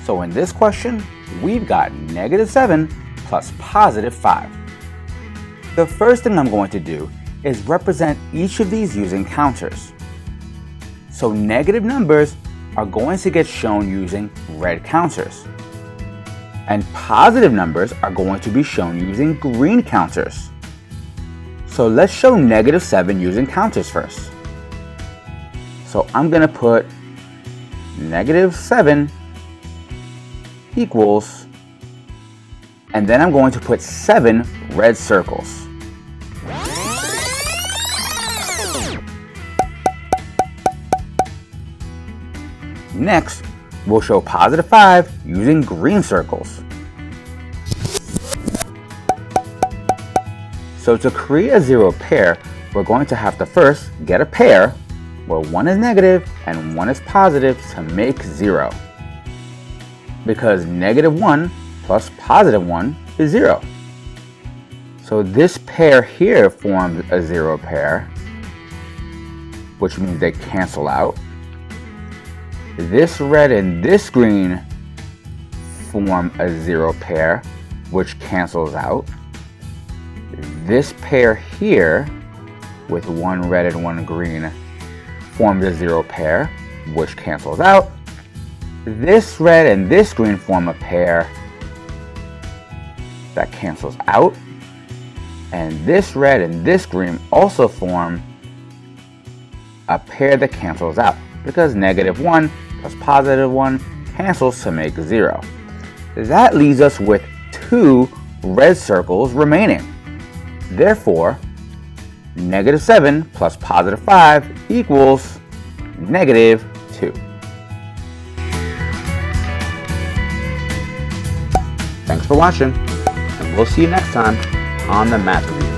So in this question, we've got -7 plus +5. The first thing I'm going to do is represent each of these using counters. So negative numbers are going to get shown using red counters. And positive numbers are going to be shown using green counters. So let's show -7 using counters first. So I'm going to put -7 equals, and then I'm going to put 7 red circles. Next, we'll show +5 using green circles. So to create a zero pair, we're going to have to first get a pair where one is negative and one is positive to make 0. Because -1 plus +1 is 0. So this pair here forms a zero pair, which means they cancel out. This red and this green form a zero pair, which cancels out. This pair here, with one red and one green, forms a zero pair, which cancels out. This red and this green form a pair that cancels out. And this red and this green also form a pair that cancels out, because -1 plus +1 cancels to make 0. That leaves us with 2 red circles remaining. Therefore, -7 plus +5 equals -2. Thanks for watching, and we'll see you next time on the Math Review.